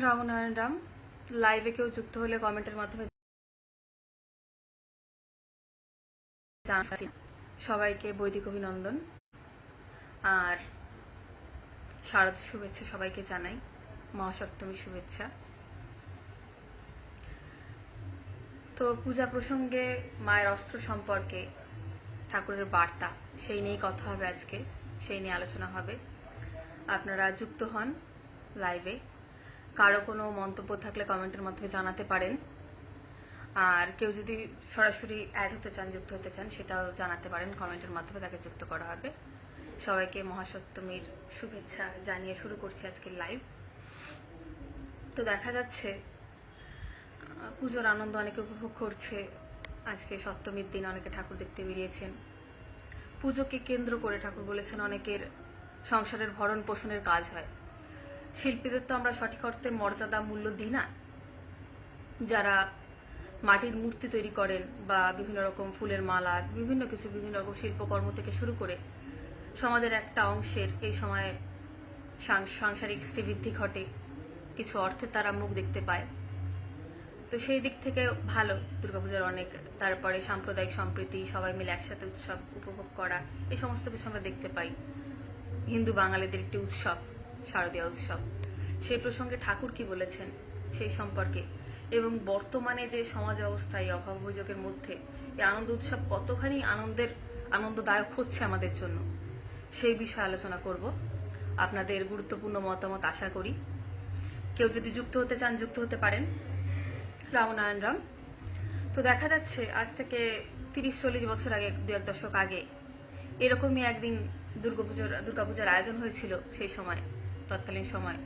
রামনারায়ণ রাম। লাইভে কেউ যুক্ত হলে কমেন্টের মাধ্যমে জানাচ্ছি। সবাইকে বৈদিক অভিনন্দন আর শারদ শুভেচ্ছা সবাইকে জানাই, মহাসপ্তমী শুভেচ্ছা। তো পূজা প্রসঙ্গে মায়ের অস্ত্র সম্পর্কে ঠাকুরের বার্তা, সেই নিয়েই কথা হবে আজকে, সেই নিয়ে আলোচনা হবে। আপনারা যুক্ত হন লাইভে। কারো কোনো মন্তব্য থাকলে কমেন্টের মাধ্যমে জানাতে পারেন, আর কেউ যদি সরাসরি অ্যাড হতে চান, যুক্ত হতে চান, সেটাও জানাতে পারেন কমেন্টের মাধ্যমে, তাকে যুক্ত করা হবে। সবাইকে মহাসপ্তমীর শুভেচ্ছা জানিয়ে শুরু করছি আজকের লাইভ। তো দেখা যাচ্ছে পুজোর আনন্দ অনেকে উপভোগ করছে। আজকে সপ্তমীর দিন অনেকে ঠাকুর দেখতে বেরিয়েছেন। পুজোকে কেন্দ্র করে ঠাকুর বলেছেন অনেকের সংসারের ভরণ পোষণের কাজ হয়। শিল্পীদের তো আমরা সঠিক অর্থে মর্যাদা মূল্য দিই না। যারা মাটির মূর্তি তৈরি করেন বা বিভিন্ন রকম ফুলের মালা, বিভিন্ন রকম শিল্পকর্ম থেকে শুরু করে সমাজের একটা অংশের এই সময় সাংসারিক শ্রীবৃদ্ধি ঘটে, কিছু অর্থে তারা মুখ দেখতে পায়। তো সেই দিক থেকে ভালো দুর্গাপূজার অনেক। তারপরে সাম্প্রদায়িক সম্প্রীতি, সবাই মিলে একসাথে উৎসব উপভোগ করা, এই সমস্ত কিছু আমরা দেখতে পাই। হিন্দু বাঙালিদের একটি উৎসব, শারদীয় উৎসব। সেই প্রসঙ্গে ঠাকুর কি বলেছেন সেই সম্পর্কে, এবং বর্তমানে যে সমাজ অবস্থা, এই অভাব অভিযোগের মধ্যে এই আনন্দ উৎসব কতখানি আনন্দদায়ক হচ্ছে আমাদের জন্য, সেই বিষয়ে আলোচনা করব। আপনাদের গুরুত্বপূর্ণ মতামত আশা করি। কেউ যদি যুক্ত হতে চান, যুক্ত হতে পারেন। রামনারায়ণ রাম। তো দেখা যাচ্ছে আজ থেকে 30-40 বছর আগে, 2-1 দশক আগে এরকমই একদিন দুর্গাপূজার আয়োজন হয়েছিল। সেই সময়, তৎকালীন সময়,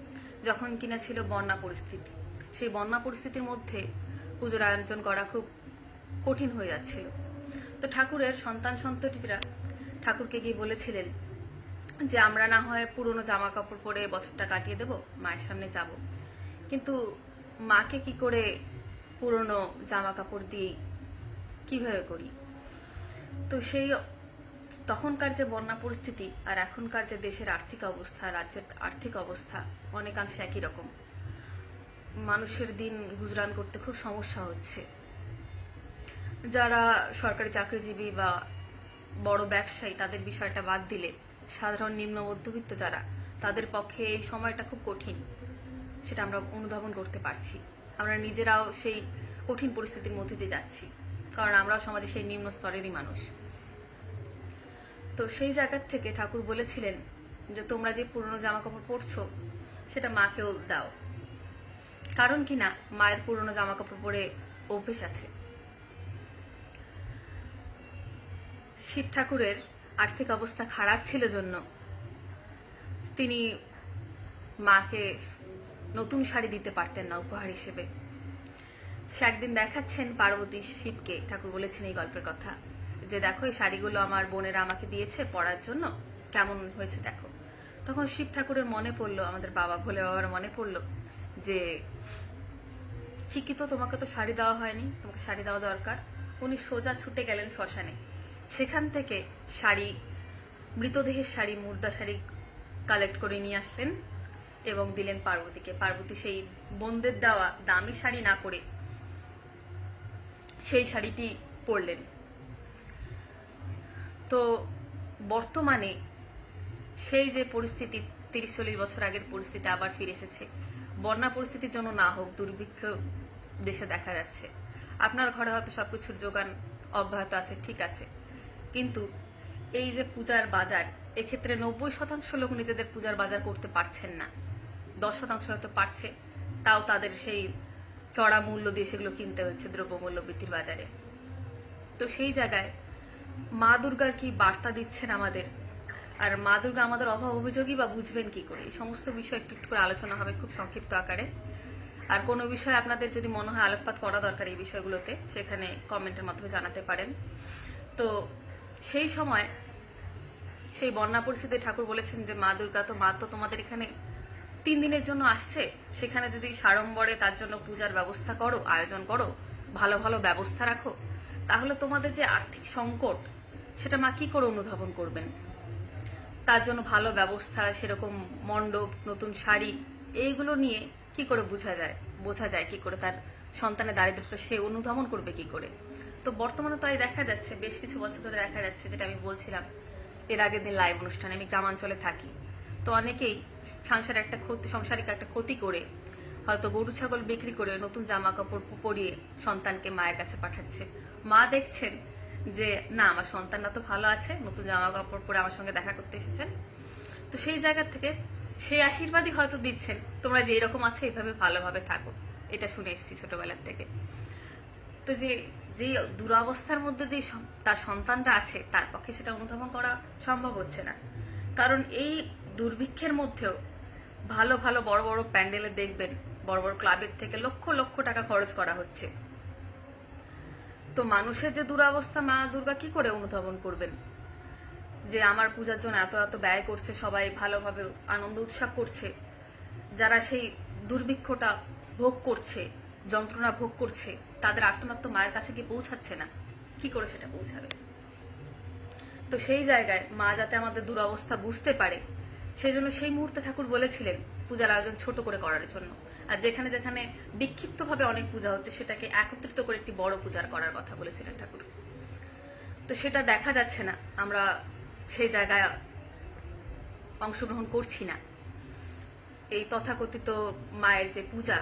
যখন কিনা ছিল বন্যা পরিস্থিতি। সেই বন্যা পরিস্থিতির মধ্যে পুজোর আয়োজন করা খুব কঠিন হয়ে যাচ্ছিল। তো ঠাকুরের সন্তান সন্ততিরা ঠাকুরকে গিয়ে বলেছিলেন যে আমরা না হয় পুরনো জামা কাপড় পরে বছরটা কাটিয়ে দেব, মায়ের সামনে যাব, কিন্তু মাকে কি করে পুরনো জামা কাপড় দিয়ে কিভাবে করি। তো সেই তখনকার যে বন্যা পরিস্থিতি আর এখনকার যে দেশের আর্থিক অবস্থা, রাজ্যের আর্থিক অবস্থা অনেকাংশে একই রকম। মানুষের দিন গুজরান করতে খুব সমস্যা হচ্ছে। যারা সরকারি চাকরিজীবী বা বড় ব্যবসায়ী, তাদের বিষয়টা বাদ দিলে সাধারণ নিম্ন মধ্যবিত্ত যারা, তাদের পক্ষে এই সময়টা খুব কঠিন, সেটা আমরা অনুধাবন করতে পারছি। আমরা নিজেরাও সেই কঠিন পরিস্থিতির মধ্যে দিয়ে যাচ্ছি, কারণ আমরাও সমাজে সেই নিম্ন স্তরেরই মানুষ। তো সেই জায়গার থেকে ঠাকুর বলেছিলেন যে তোমরা যে পুরনো জামা কাপড় পরছো সেটা মাকেও দাও, কারণ কিনা মায়ের পুরনো জামা কাপড় পরে অভ্যেস আছে। শিব ঠাকুরের আর্থিক অবস্থা খারাপ ছিল জন্য তিনি মাকে নতুন শাড়ি দিতে পারতেন না উপহার হিসেবে। সে একদিন দেখাচ্ছেন পার্বতী শিবকে, ঠাকুর বলেছেন এই গল্পের কথা, যে দেখো এই শাড়িগুলো আমার বোনেরা আমাকে দিয়েছে পরার জন্য, কেমন হয়েছে দেখো। তখন শিব ঠাকুরের মনে পড়লো, আমাদের বাবা ভোলে বাবার মনে পড়লো যে ঠিকই তো, তোমাকে তো শাড়ি দেওয়া হয়নি, তোমাকে শাড়ি দেওয়া দরকার। উনি সোজা ছুটে গেলেন শ্মশানে। সেখান থেকে শাড়ি, মৃতদেহের শাড়ি, মুর্দা শাড়ি কালেক্ট করে নিয়ে আসলেন এবং দিলেন পার্বতীকে। পার্বতী সেই বোনদের দেওয়া দামি শাড়ি না পরে সেই শাড়িটি পরলেন। তো বর্তমানে সেই যে পরিস্থিতি, 30-40 বছর আগের পরিস্থিতি আবার ফিরে এসেছে। বন্যা পরিস্থিতির জন্য না হোক, দুর্ভিক্ষ দেশে দেখা যাচ্ছে। আপনার ঘরে হয়তো সবকিছুর যোগান অব্যাহত আছে, ঠিক আছে, কিন্তু এই যে পূজার বাজার, এক্ষেত্রে 90% লোক নিজেদের পূজার বাজার করতে পারছেন না। 10% হয়তো পারছে, তাও তাদের সেই চড়া মূল্য দিয়ে সেগুলো কিনতে হচ্ছে দ্রব্যমূল্য বৃদ্ধির বাজারে। তো সেই জায়গায় মা দুর্গার কি বার্তা দিচ্ছেন আমাদের, আর মা দুর্গা আমাদের অভাব অভিযোগই বা বুঝবেন কি করে, এই সমস্ত বিষয় একটু একটু করে আলোচনা হবে খুব সংক্ষিপ্ত আকারে। আর কোনো বিষয় আপনাদের যদি মনে হয় আলোকপাত করা দরকার এই বিষয়গুলোতে, সেখানে কমেন্টের মাধ্যমে জানাতে পারেন। তো সেই সময় সেই বন্যা পরিস্থিতিতে ঠাকুর বলেছেন যে মা দুর্গা তো, মা তো তোমাদের এখানে 3 দিনের জন্য আসছে, সেখানে যদি সাড়ম্বরে তার জন্য পূজার ব্যবস্থা করো, আয়োজন করো, ভালো ভালো ব্যবস্থা রাখো, তাহলে তোমাদের যে আর্থিক সংকট সেটা মা কি করে অনুধাবন করবেন। তার জন্য ভালো ব্যবস্থা, সেরকম মণ্ডপ, নতুন শাড়ি, এইগুলো নিয়ে কি করে বোঝা যায় কি করে, তার সন্তানের দারিদ্রতা সে অনুধাবন করবে কি করে? তো বর্তমানে তাই দেখা যাচ্ছে, বেশ কিছু বছর ধরে দেখা যাচ্ছে, যেটা আমি বলছিলাম এর আগের দিন লাইভ অনুষ্ঠানে, আমি গ্রামাঞ্চলে থাকি, তো অনেকেই সংসারিক একটা ক্ষতি করে, হয়তো গরু ছাগল বিক্রি করে নতুন জামা কাপড় পরিয়ে সন্তানকে মায়ের কাছে পাঠাচ্ছে। মা দেখছেন যে না, আমার সন্তানরা তো ভালো আছে, নতুন জামা কাপড় পরে আমার সঙ্গে দেখা করতে এসেছেন, তো সেই জায়গা থেকে সেই আশীর্বাদই হয়তো দিচ্ছেন, তোমরা যে এরকম আছো এইভাবে ভালোভাবে থাকো। এটা শুনে এসেছি ছোটবেলার থেকে। তো যে দুরবস্থার মধ্যে দিয়ে তার সন্তানটা আছে, তার পক্ষে সেটা অনুধাবন করা সম্ভব হচ্ছে না। কারণ এই দুর্ভিক্ষের মধ্যেও ভালো ভালো বড় বড় প্যান্ডেলে দেখবেন বড় বড় ক্লাবের থেকে লক্ষ লক্ষ টাকা খরচ করা হচ্ছে। তো মানুষের যে দুরবস্থা মা দুর্গা কি করে অনুধাবন করবেন যে আমার পূজার জন্য এত এত ব্যয় করছে, সবাই ভালোভাবে আনন্দ উৎসব করছে, যারা সেই দুর্ভিক্ষটা ভোগ করছে, যন্ত্রণা ভোগ করছে, তাদের আর্তনাদ তো মায়ের কাছে গিয়ে পৌঁছাচ্ছে না, কি করে সেটা পৌঁছাবে? তো সেই জায়গায় মা যাতে আমাদের দুরবস্থা বুঝতে পারে, সেই জন্য সেই মুহূর্তে ঠাকুর বলেছিলেন পূজার আয়োজন ছোট করে করার জন্য। আর যেখানে যেখানে বিক্ষিপ্তভাবে অনেক পূজা হচ্ছে, সেটাকে একত্রিত করে একটি বড় পূজার করার কথা বলেছিলেন ঠাকুর। তো সেটা দেখা যাচ্ছে না, আমরা সেই জায়গায় অংশগ্রহণ করছি না। এই তথাকথিত মায়ের যে পূজা,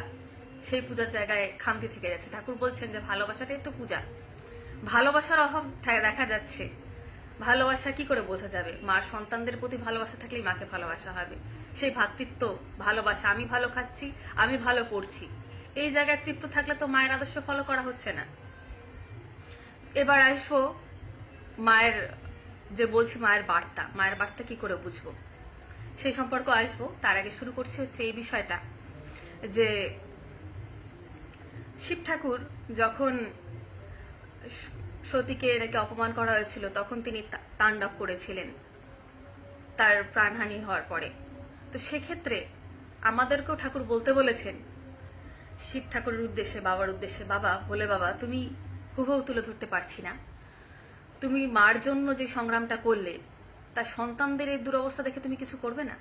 সেই পূজার জায়গায় খামতি থেকে যাচ্ছে। ঠাকুর বলছেন যে ভালোবাসাটাই তো পূজা, ভালোবাসার অভাব দেখা যাচ্ছে। ভালোবাসা কি করে বোঝা যাবে? মার সন্তানদের প্রতি ভালোবাসা থাকলেই মাকে ভালোবাসা হবে। সেই ভ্রাতৃত্ব ভালোবাসা, আমি ভালো খাচ্ছি, আমি ভালো পড়ছি, এই জায়গায় তৃপ্ত থাকলে তো মায়ের আদর্শ ফলো করা হচ্ছে না। এবার আসবো মায়ের যে বলছি মায়ের বার্তা কি করে বুঝবো সেই সম্পর্ক আসবো। তার আগে শুরু করছি হচ্ছে এই বিষয়টা যে শিব ঠাকুর যখন সতীকে এটাকে অপমান করা হয়েছিল, তখন তিনি তাণ্ডব করেছিলেন তার প্রাণহানি হওয়ার পরে। তো সেক্ষেত্রে আমাদেরকেও ঠাকুর বলতে বলেছেন শিব ঠাকুরের উদ্দেশ্যে, বাবার উদ্দেশ্যে, বাবা বলে, বাবা তুমি হুবহু তুলে ধরতে পারছি না, তুমি মার জন্য যে সংগ্রামটা করলে তার সন্তানদের এই দুরবস্থা দেখে তুমি কিছু করবে না?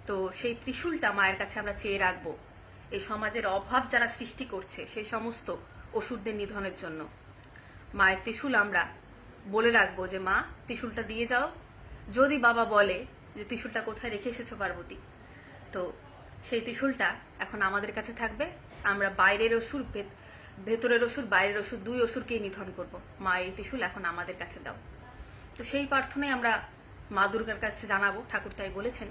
তো সেই ত্রিশূলটা মায়ের কাছে আমরা চেয়ে রাখবো, এই সমাজের অভাব যারা সৃষ্টি করছে সেই সমস্ত অসুরদের নিধনের জন্য। মায়ের ত্রিশূল আমরা বলে রাখবো যে মা ত্রিশূলটা দিয়ে যাও। যদি বাবা বলে যে ত্রিশূলটা কোথায় রেখে এসেছো পার্বতী, তো সেই ত্রিশূলটা এখন আমাদের কাছে থাকবে। আমরা বাইরের অসুর, ভেতরের অসুর, বাইরের অসুর, দুই অসুরকেই নিধন করব। মা এই ত্রিশূল এখন আমাদের কাছে দাও। তো সেই প্রার্থনাই আমরা মা দুর্গার কাছে জানাবো, ঠাকুর তাই বলেছেন।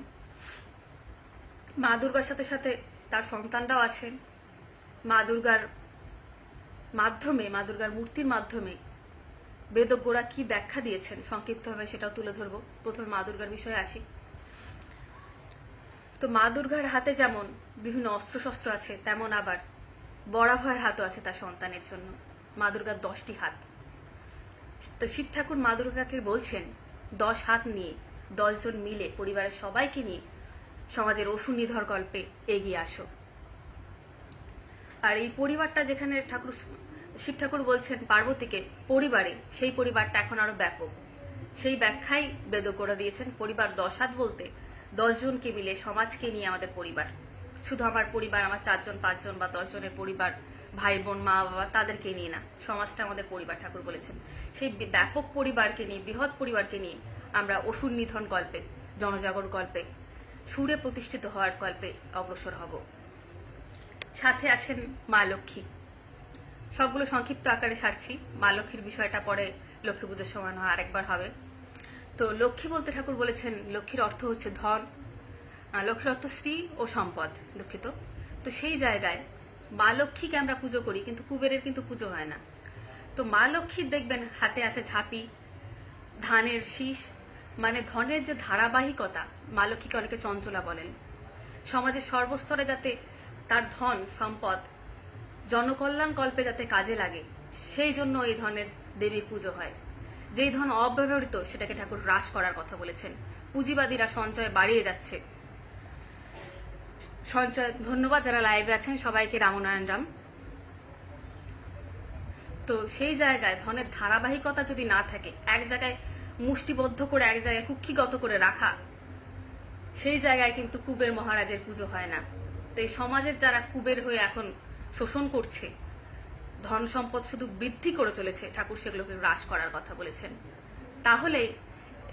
মা দুর্গার সাথে সাথে তার সন্তানরাও আছেন। মা দুর্গার মাধ্যমে, মা দুর্গার মূর্তির মাধ্যমে বেদজ্ঞরা কি ব্যাখ্যা দিয়েছেন সংক্ষিপ্তভাবে সেটাও তুলে ধরবো। প্রথমে মা দুর্গার বিষয়ে আসি। তো মা দুর্গার হাতে যেমন বিভিন্ন অস্ত্রশস্ত্র আছে, তেমন আবার বরাভয়ের হাতও আছে তার সন্তানের জন্য। মা দুর্গার 10টি হাত। তো শিব ঠাকুর মা দুর্গাকে বলছেন 10 হাত নিয়ে, 10 জন মিলে পরিবারের সবাইকে নিয়ে সমাজের অসুর নিধন কল্পে এগিয়ে আসো। আর এই পরিবারটা যেখানে শিব ঠাকুর বলছেন পার্বতীকে পরিবারে, সেই পরিবারটা এখন আরো ব্যাপক। সেই ব্যাখ্যাই বেদজ্ঞরা দিয়েছেন। পরিবার 10 হাত বলতে 10 জনকে মিলে সমাজকে নিয়ে আমাদের পরিবার। শুধু আমার পরিবার, আমার 4 জন 5 জন বা 10 জনের পরিবার, ভাই বোন মা বাবা তাদেরকে নিয়ে না, সমাজটা আমাদের পরিবার ঠাকুর বলেছেন। সেই ব্যাপক পরিবারকে নিয়ে, বৃহৎ পরিবারকে নিয়ে আমরা অসুর নিধন কল্পে, জনজাগরণ কল্পে, সুরে প্রতিষ্ঠিত হওয়ার কল্পে অগ্রসর হব। সাথে আছেন মা লক্ষ্মী। সবগুলো সংক্ষিপ্ত আকারে সারছি। মা লক্ষ্মীর বিষয়টা পরে লক্ষ্মী পুজোর সময় আরেকবার হবে। তো লক্ষ্মী বলতে ঠাকুর বলেছেন লক্ষ্মীর অর্থ হচ্ছে ধন, লক্ষ্মীর অর্থ শ্রী ও সম্পদ, দুঃখিত। তো সেই জায়গায় মা লক্ষ্মীকে আমরা পুজো করি, কিন্তু কুবেরের কিন্তু পুজো হয় না। তো মা লক্ষ্মীর দেখবেন হাতে আছে ঝাঁপি, ধানের শীষ, মানে ধনের যে ধারাবাহিকতা। মা লক্ষ্মীকে অনেকে চঞ্চলা বলেন। সমাজের সর্বস্তরে যাতে তার ধন সম্পদ জনকল্যাণ কল্পে যাতে কাজে লাগে, সেই জন্য এই ধরনের দেবীর পুজো হয়। যেই ধন অব্যবহৃত সেটাকে ঠাকুর হ্রাস করার কথা বলেছেন। পুঁজিবাদীরা সঞ্চয় বাড়িয়ে যাচ্ছে। সঞ্চয়, ধন্যবাদ যারা লাইভে আছেন সবাইকে, রামনারায়ণ রাম। তো সেই জায়গায় ধনের ধারাবাহিকতা যদি না থাকে, এক জায়গায় মুষ্টিবদ্ধ করে এক জায়গায় কুক্ষিগত করে রাখা, সেই জায়গায় কিন্তু কুবের মহারাজের পুজো হয় না। তো এই সমাজের যারা কুবের হয়ে এখন শোষণ করছে, ধন সম্পদ শুধু বৃদ্ধি করে চলেছে, ঠাকুর সেগুলোকে হ্রাস করার কথা বলেছেন। তাহলে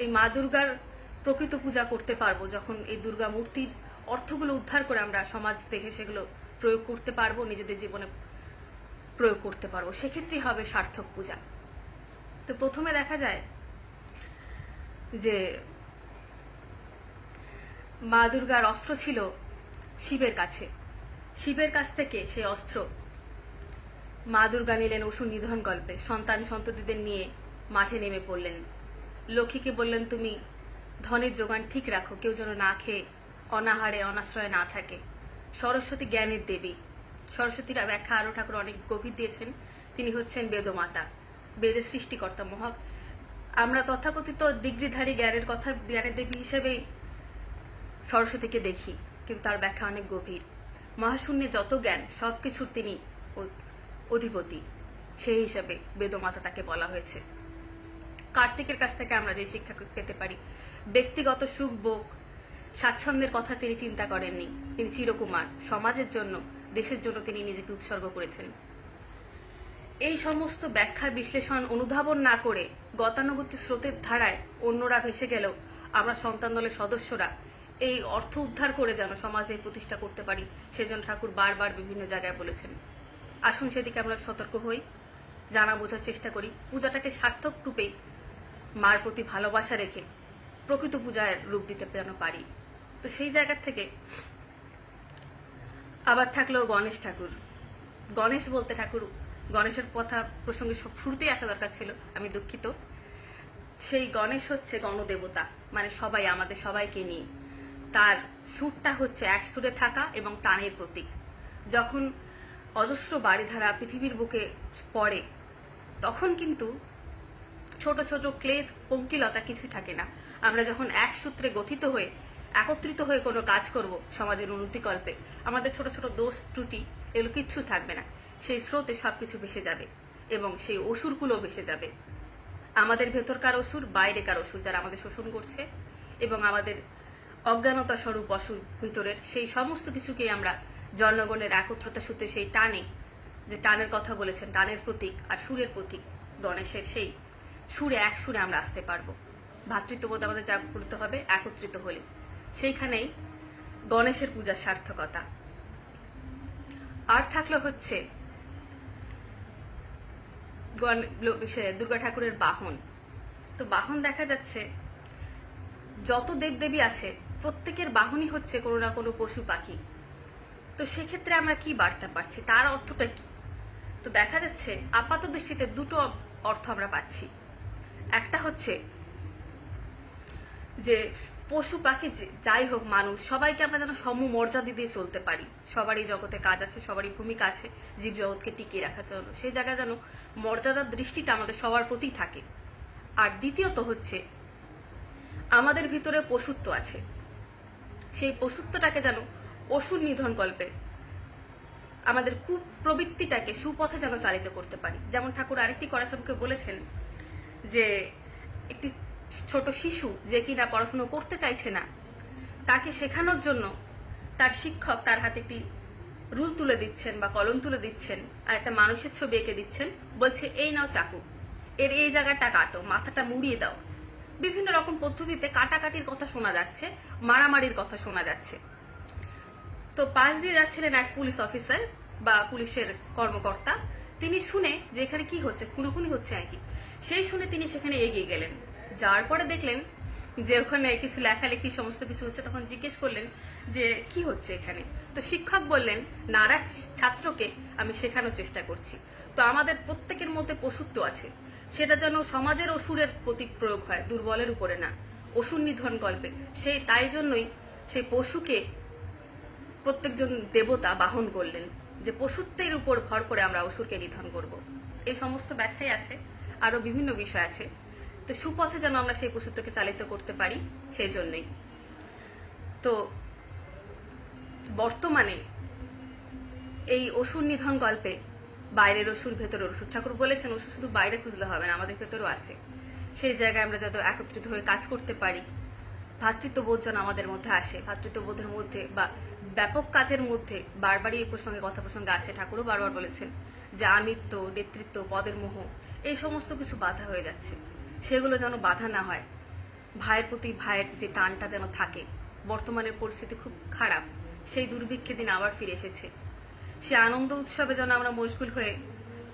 এই মা দুর্গার প্রকৃত পূজা করতে পারবো যখন এই দুর্গা মূর্তির অর্থগুলো উদ্ধার করে আমরা সমাজ থেকে সেগুলো প্রয়োগ করতে পারবো, নিজেদের জীবনে প্রয়োগ করতে পারবো, সেক্ষেত্রেই হবে সার্থক পূজা। তো প্রথমে দেখা যায় যে মা দুর্গার অস্ত্র ছিল শিবের কাছে, শিবের কাছ থেকে সেই অস্ত্র মা দুর্গা নিলেন অসুর নিধন কল্পে। সন্তান সন্ততিদের নিয়ে মাঠে নেমে পড়লেন। লক্ষ্মীকে বললেন, তুমি ধনের যোগান ঠিক রাখো, কেউ যেন না খেয়ে অনাহারে অনাশ্রয়ে না থাকে। সরস্বতী জ্ঞানের দেবী, সরস্বতীর ব্যাখ্যা আরো ঠাকুর অনেক গভীর দিয়েছেন। তিনি হচ্ছেন বেদমাতা, বেদের সৃষ্টিকর্তা। আমরা তথাকথিত ডিগ্রিধারী জ্ঞানের দেবী হিসেবেই সরস্বতীকে দেখি, কিন্তু তার ব্যাখ্যা অনেক গভীর। মহাশূন্যে যত জ্ঞান সবকিছুর তিনি অধিপতি, সেই হিসাবে বেদমাতা তাকে বলা হয়েছে। কার্তিকের কাছ থেকে আমরা যে শিক্ষা পেতে পারি, ব্যক্তিগত সুখ ভোগ স্বাচ্ছন্দ্যের কথা তিনি চিন্তা করেননি। তিনি চিরকুমার, সমাজের জন্য দেশের জন্য তিনি নিজেকে উৎসর্গ করেছেন। এই সমস্ত ব্যাখ্যা বিশ্লেষণ অনুধাবন না করে গতানুগতিক স্রোতের ধারায় অন্যরা ভেসে গেলেও আমরা সন্তান দলের সদস্যরা এই অর্থ উদ্ধার করে যেন সমাজের প্রতিষ্ঠা করতে পারি, সেজন্য ঠাকুর বারবার বিভিন্ন জায়গায় বলেছেন। আসুন সেদিকে আমরা সতর্ক হই, জানা বোঝার চেষ্টা করি, পূজাটাকে সার্থক রূপেই মার প্রতি ভালোবাসা রেখে প্রকৃত পূজার রূপ দিতে যেন পারি। তো সেই জায়গা থেকে আবার থাকলো গণেশ ঠাকুর। গণেশ বলতে ঠাকুর গণেশের কথা প্রসঙ্গে শুরুতেই আসা দরকার ছিল, আমি দুঃখিত। সেই গণেশ হচ্ছে গণদেবতা, মানে সবাই, আমাদের সবাইকে নিয়ে। তার সুরটা হচ্ছে এক সুরে থাকা এবং টানের প্রতীক। যখন অজস্র বাড়িধারা পৃথিবীর বুকে পড়ে, তখন কিন্তু ছোট ছোট ক্লেদ পঙ্কিলতা কিছুই থাকে না। আমরা যখন এক সূত্রে গঠিত হয়ে একত্রিত হয়ে কোনো কাজ করব সমাজের উন্নতিকল্পে, আমাদের ছোট ছোট দোষ ত্রুটি এগুলো কিচ্ছু থাকবে না। সেই স্রোতে সবকিছু ভেসে যাবে এবং সেই অসুরগুলো ভেসে যাবে। আমাদের ভেতরকার অসুর, বাইরেকার অসুর যারা আমাদের শোষণ করছে এবং আমাদের অজ্ঞানতা স্বরূপ অসুর ভিতরের, সেই সমস্ত কিছুকে আমরা জনগণের একত্রতা সূত্রে সেই টানে, যে টানের কথা বলেছেন, টানের প্রতীক আর সুরের প্রতীক গণেশের, সেই সুরে এক সুরে আমরা আসতে পারবো। ভ্রাতৃত্ববোধ আমাদের জাগ্রত হবে একত্রিত হলে। সেইখানেই গণেশের পূজার সার্থকতা। আর থাকলো হচ্ছে দুর্গা ঠাকুরের বাহন। তো বাহন দেখা যাচ্ছে যত দেবদেবী আছে প্রত্যেকের বাহনই হচ্ছে কোনো না কোনো পশু পাখি। তো সেক্ষেত্রে আমরা কি বার্তা পাচ্ছি, তার অর্থটা কি? তো দেখা যাচ্ছে আপাত দৃষ্টিতে দুটো অর্থ আমরা পাচ্ছি। একটা হচ্ছে যে পশু পাখি যাই হোক, মানুষ সবাইকে আমরা যেন সমমর্যাদা দিয়ে চলতে পারি। সবারই জগতে কাজ আছে, সবারই ভূমিকা আছে জীব জগৎকে টিকিয়ে রাখার জন্য। সেই জায়গায় যেন মর্যাদার দৃষ্টিটা আমাদের সবার প্রতি থাকে। আর দ্বিতীয়ত হচ্ছে আমাদের ভিতরে পশুত্ব আছে, সেই পশুত্বটাকে যেন অসুর নিধন কল্পে আমাদের কুপ্রবৃত্তিটাকে সুপথে যেন চালিত করতে পারি। যেমন ঠাকুর আরেকটি করাচামকে বলেছেন যে একটি ছোট শিশু যে কিনা পড়াশুনো করতে চাইছে না, তাকে শেখানোর জন্য তার শিক্ষক তার হাতে একটি রুল তুলে দিচ্ছেন বা কলম তুলে দিচ্ছেন আর একটা মানুষের ছবি এঁকে দিচ্ছেন, বলছে এই নাও চাকু, এর এই জায়গাটা কাটো, মাথাটা মুড়িয়ে দাও। বিভিন্ন রকম পদ্ধতিতে কাটাকাটির কথা শোনা যাচ্ছে, মারামারির কথা শোনা যাচ্ছে। তো পাশ দিয়ে যাচ্ছিলেন এক পুলিশ অফিসার বা পুলিশের কর্মকর্তা, তিনি শুনে যে এখানে কি হচ্ছে, খুনোখুনি হচ্ছে নাকি, সেই শুনে তিনি সেখানে এগিয়ে গেলেন। যাওয়ার পরে দেখলেন যে ওখানে কিছু লেখালেখি সমস্ত কিছু হচ্ছে। তখন জিজ্ঞেস করলেন যে কি হচ্ছে এখানে। তো শিক্ষক বললেন, নারাজ ছাত্রকে আমি শেখানোর চেষ্টা করছি। তো আমাদের প্রত্যেকের মধ্যে পশুত্ব আছে, সেটা যেন সমাজের অসুরের প্রতি প্রয়োগ হয়, দুর্বলের উপরে না, অসুর নিধন কল্পে। সেই তাই জন্যই সেই পশুকে প্রত্যেকজন দেবতা বাহন করলেন, যে পশুত্বের উপর ভর করে আমরা অসুরকে নিধন করব। এই সমস্ত ব্যাখ্যাই আছে, আরো বিভিন্ন বিষয় আছে। তো সুপথে যেন আমরা সেই পশুত্বকে চালিত করতে পারি, সেই জন্যই। তো বর্তমানে এই অসুর নিধন গল্পে বাইরের অসুর, ভেতরের অসুর, ঠাকুর বলেছেন অসুর শুধু বাইরে খুঁজলে হবে না, আমাদের ভেতরেও আছে। সেই জায়গায় আমরা যাতে একত্রিত হয়ে কাজ করতে পারি, ভ্রাতৃত্ববোধ যেন আমাদের মধ্যে আসে, ভ্রাতৃত্ববোধের মধ্যে বা ব্যাপক কাজের মধ্যে বারবারই এই প্রসঙ্গে কথা প্রসঙ্গে আসে। ঠাকুরও বারবার বলেছেন যে আমিত্ব, নেতৃত্ব, পদের মোহ, এই সমস্ত কিছু বাধা হয়ে যাচ্ছে, সেগুলো যেন বাধা না হয়। ভাইয়ের প্রতি ভাইয়ের যে টানটা যেন থাকে। বর্তমানের পরিস্থিতি খুব খারাপ, সেই দুর্ভিক্ষের দিন আবার ফিরে এসেছে। সে আনন্দ উৎসবে যেন আমরা মশগুল হয়ে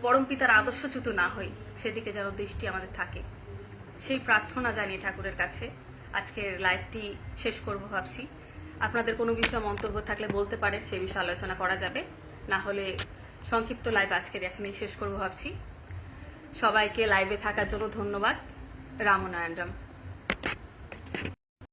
পরম পিতার আদর্শচ্যুত না হই, সেদিকে যেন দৃষ্টি আমাদের থাকে, সেই প্রার্থনা জানিয়ে ঠাকুরের কাছে আজকের লাইভটি শেষ করব ভাবছি। আপনাদের কোনো বিষয়ে মন্তব্য থাকলে বলতে পারেন, সেই বিষয়ে আলোচনা করা যাবে। না হলে সংক্ষিপ্ত লাইভ আজকের এখানেই শেষ করব ভাবছি। সবাইকে লাইভে থাকার জন্য ধন্যবাদ। রামনারায়ণ রাম।